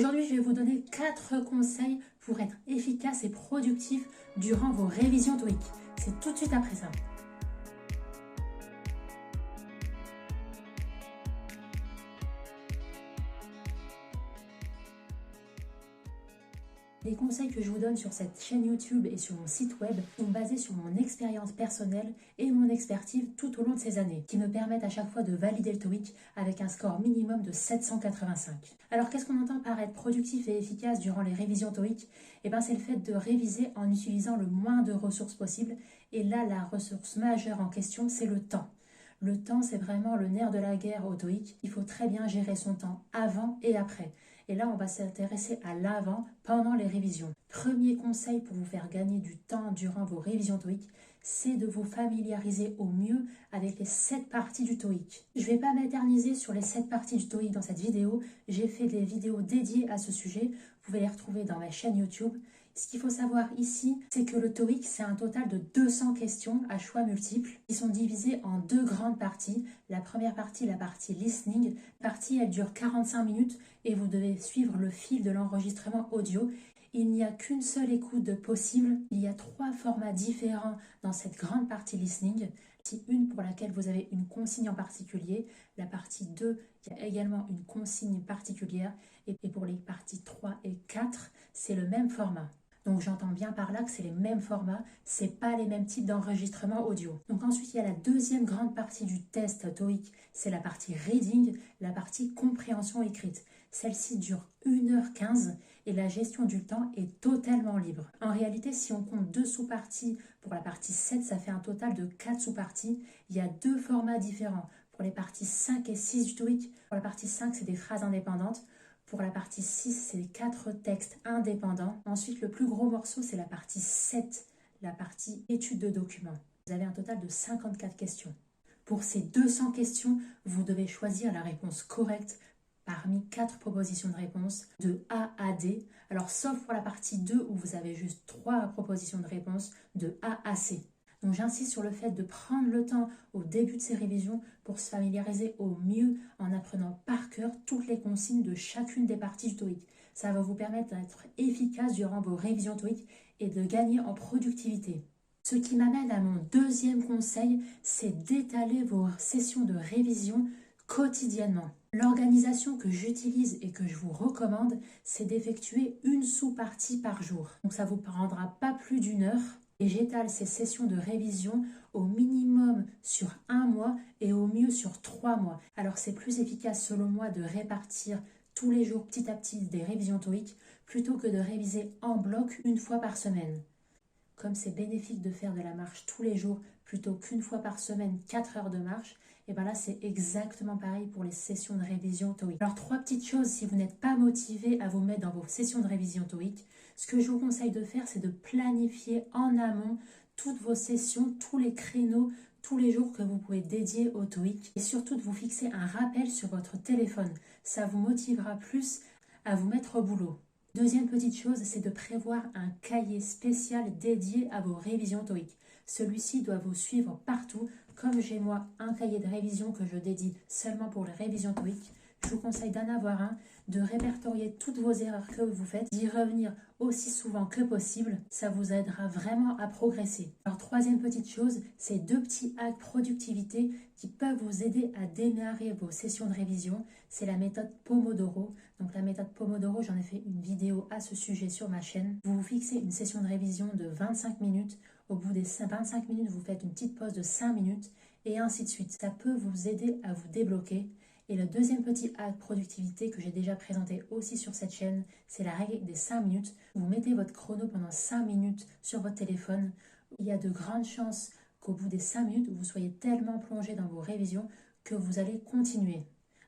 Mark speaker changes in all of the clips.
Speaker 1: Aujourd'hui, je vais vous donner 4 conseils pour être efficace et productif durant vos révisions TOEIC. C'est tout de suite après ça. Les conseils que je vous donne sur cette chaîne YouTube et sur mon site web sont basés sur mon expérience personnelle et mon expertise tout au long de ces années, qui me permettent à chaque fois de valider le TOEIC avec un score minimum de 785. Alors qu'est-ce qu'on entend par être productif et efficace durant les révisions TOEIC ? C'est le fait de réviser en utilisant le moins de ressources possible. Et là, la ressource majeure en question, c'est le temps. Le temps, c'est vraiment le nerf de la guerre au TOEIC. Il faut très bien gérer son temps avant et après. Et là, on va s'intéresser à l'avant pendant les révisions. Premier conseil pour vous faire gagner du temps durant vos révisions TOEIC, c'est de vous familiariser au mieux avec les 7 parties du TOEIC. Je ne vais pas m'éterniser sur les 7 parties du TOEIC dans cette vidéo. J'ai fait des vidéos dédiées à ce sujet. Vous pouvez les retrouver dans ma chaîne YouTube. Ce qu'il faut savoir ici, c'est que le TOEIC, c'est un total de 200 questions à choix multiples qui sont divisées en 2 grandes parties. La première partie, la partie listening. La partie, elle dure 45 minutes et vous devez suivre le fil de l'enregistrement audio. Il n'y a qu'une seule écoute possible. Il y a 3 formats différents dans cette grande partie listening. Partie 1 pour laquelle vous avez une consigne en particulier. La partie 2, il y a également une consigne particulière. Et pour les parties 3 et 4, c'est le même format. Donc j'entends bien par là que c'est les mêmes formats, c'est pas les mêmes types d'enregistrement audio. Donc ensuite il y a la deuxième grande partie du test TOEIC, c'est la partie reading, la partie compréhension écrite. Celle-ci dure 1h15 et la gestion du temps est totalement libre. En réalité, si on compte 2 sous-parties pour la partie 7, ça fait un total de 4 sous-parties. Il y a 2 formats différents pour les parties 5 et 6 du TOEIC. Pour la partie 5, c'est des phrases indépendantes. Pour la partie 6, c'est 4 textes indépendants. Ensuite, le plus gros morceau, c'est la partie 7, la partie étude de documents. Vous avez un total de 54 questions. Pour ces 200 questions, vous devez choisir la réponse correcte parmi 4 propositions de réponse de A à D. Alors, sauf pour la partie 2 où vous avez juste 3 propositions de réponse de A à C. Donc j'insiste sur le fait de prendre le temps au début de ces révisions pour se familiariser au mieux en apprenant par cœur toutes les consignes de chacune des parties du TOEIC. Ça va vous permettre d'être efficace durant vos révisions TOEIC et de gagner en productivité. Ce qui m'amène à mon deuxième conseil, c'est d'étaler vos sessions de révision quotidiennement. L'organisation que j'utilise et que je vous recommande, c'est d'effectuer une sous-partie par jour. Donc ça ne vous prendra pas plus d'1 heure. Et j'étale ces sessions de révision au minimum sur 1 mois et au mieux sur 3 mois. Alors c'est plus efficace selon moi de répartir tous les jours petit à petit des révisions TOEIC plutôt que de réviser en bloc une fois par semaine. Comme c'est bénéfique de faire de la marche tous les jours plutôt qu'une fois par semaine 4 heures de marche, et bien là c'est exactement pareil pour les sessions de révision TOEIC. Alors 3 petites choses si vous n'êtes pas motivé à vous mettre dans vos sessions de révision TOEIC. Ce que je vous conseille de faire, c'est de planifier en amont toutes vos sessions, tous les créneaux, tous les jours que vous pouvez dédier au TOEIC. Et surtout de vous fixer un rappel sur votre téléphone. Ça vous motivera plus à vous mettre au boulot. Deuxième petite chose, c'est de prévoir un cahier spécial dédié à vos révisions TOEIC. Celui-ci doit vous suivre partout. Comme j'ai moi un cahier de révision que je dédie seulement pour les révisions TOEIC, je vous conseille d'en avoir un, de répertorier toutes vos erreurs que vous faites, d'y revenir aussi souvent que possible. Ça vous aidera vraiment à progresser. Alors troisième petite chose, c'est 2 petits hacks productivité qui peuvent vous aider à démarrer vos sessions de révision. C'est la méthode Pomodoro. Donc la méthode Pomodoro, j'en ai fait une vidéo à ce sujet sur ma chaîne. Vous vous fixez une session de révision de 25 minutes. Au bout des 25 minutes, vous faites une petite pause de 5 minutes et ainsi de suite. Ça peut vous aider à vous débloquer. Et le deuxième petit hack productivité que j'ai déjà présenté aussi sur cette chaîne, c'est la règle des 5 minutes. Vous mettez votre chrono pendant 5 minutes sur votre téléphone. Il y a de grandes chances qu'au bout des 5 minutes, vous soyez tellement plongé dans vos révisions que vous allez continuer.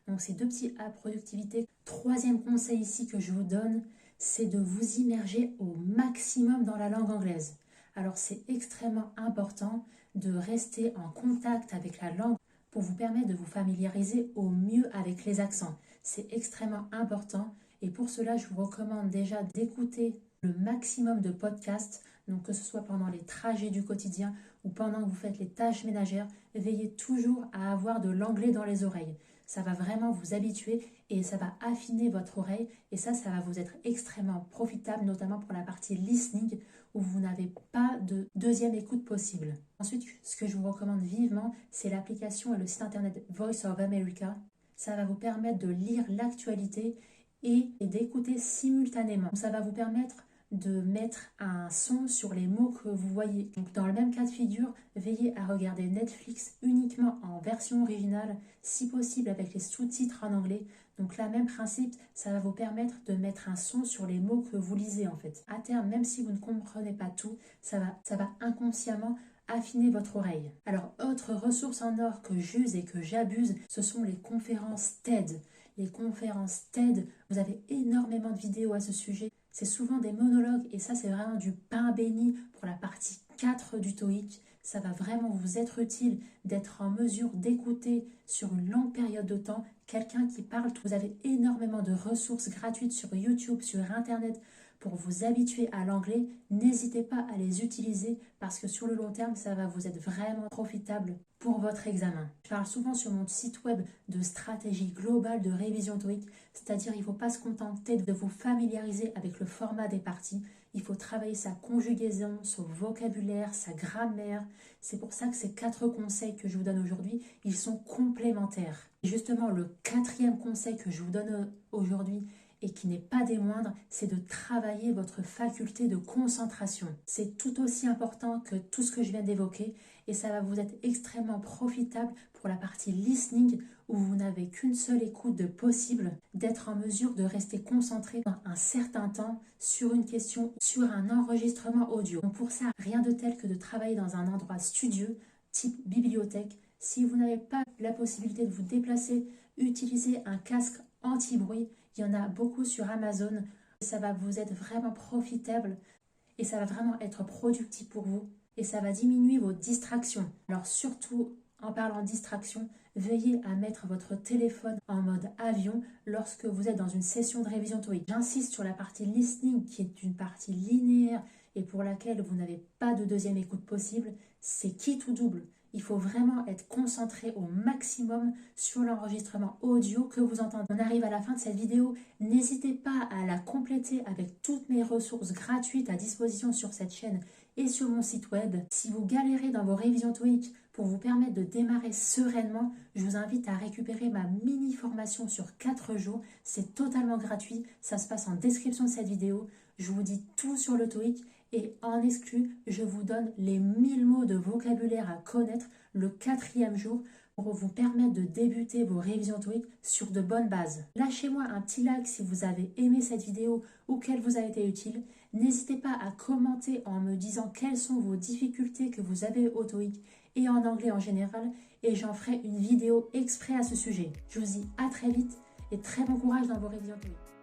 Speaker 1: Donc ces 2 petits hacks productivité. Troisième conseil ici que je vous donne, c'est de vous immerger au maximum dans la langue anglaise. Alors c'est extrêmement important de rester en contact avec la langue pour vous permettre de vous familiariser au mieux avec les accents. C'est extrêmement important et pour cela, je vous recommande déjà d'écouter le maximum de podcasts, donc que ce soit pendant les trajets du quotidien ou pendant que vous faites les tâches ménagères, veillez toujours à avoir de l'anglais dans les oreilles. Ça va vraiment vous habituer et ça va affiner votre oreille. Et ça va vous être extrêmement profitable, notamment pour la partie listening où vous n'avez pas de deuxième écoute possible. Ensuite, ce que je vous recommande vivement, c'est l'application et le site internet Voice of America. Ça va vous permettre de lire l'actualité et d'écouter simultanément. Ça va vous permettre de mettre un son sur les mots que vous voyez. Donc dans le même cas de figure, veillez à regarder Netflix uniquement en version originale, si possible avec les sous-titres en anglais. Donc là, même principe, ça va vous permettre de mettre un son sur les mots que vous lisez en fait. À terme, même si vous ne comprenez pas tout, ça va inconsciemment affiner votre oreille. Alors, autre ressource en or que j'use et que j'abuse, ce sont les conférences TED. Les conférences TED, vous avez énormément de vidéos à ce sujet. C'est souvent des monologues et ça, c'est vraiment du pain béni pour la partie 4 du TOEIC. Ça va vraiment vous être utile d'être en mesure d'écouter sur une longue période de temps quelqu'un qui parle. Vous avez énormément de ressources gratuites sur YouTube, sur Internet pour vous habituer à l'anglais. N'hésitez pas à les utiliser parce que sur le long terme, ça va vous être vraiment profitable pour votre examen. Je parle souvent sur mon site web de stratégie globale de révision TOEIC, c'est-à-dire il ne faut pas se contenter de vous familiariser avec le format des parties, il faut travailler sa conjugaison, son vocabulaire, sa grammaire. C'est pour ça que ces 4 conseils que je vous donne aujourd'hui, ils sont complémentaires. Et justement, le 4e conseil que je vous donne aujourd'hui, et qui n'est pas des moindres, c'est de travailler votre faculté de concentration. C'est tout aussi important que tout ce que je viens d'évoquer et ça va vous être extrêmement profitable pour la partie listening où vous n'avez qu'une seule écoute de possible, d'être en mesure de rester concentré pendant un certain temps sur une question, sur un enregistrement audio. Donc pour ça, rien de tel que de travailler dans un endroit studieux, type bibliothèque. Si vous n'avez pas la possibilité de vous déplacer, utilisez un casque anti-bruit. Il y en a beaucoup sur Amazon. Ça va vous être vraiment profitable et ça va vraiment être productif pour vous et ça va diminuer vos distractions. Alors surtout, en parlant de distraction, veillez à mettre votre téléphone en mode avion lorsque vous êtes dans une session de révision TOEIC. J'insiste sur la partie listening qui est une partie linéaire et pour laquelle vous n'avez pas de deuxième écoute possible. C'est quitte ou double. Il faut vraiment être concentré au maximum sur l'enregistrement audio que vous entendez. On arrive à la fin de cette vidéo. N'hésitez pas à la compléter avec toutes mes ressources gratuites à disposition sur cette chaîne et sur mon site web. Si vous galérez dans vos révisions TOEIC pour vous permettre de démarrer sereinement, je vous invite à récupérer ma mini-formation sur 4 jours. C'est totalement gratuit. Ça se passe en description de cette vidéo. Je vous dis tout sur le TOEIC. Et en exclu, je vous donne les 1000 mots de vocabulaire à connaître le 4e jour pour vous permettre de débuter vos révisions TOEIC sur de bonnes bases. Lâchez-moi un petit like si vous avez aimé cette vidéo ou qu'elle vous a été utile. N'hésitez pas à commenter en me disant quelles sont vos difficultés que vous avez au TOEIC et en anglais en général et j'en ferai une vidéo exprès à ce sujet. Je vous dis à très vite et très bon courage dans vos révisions TOEIC.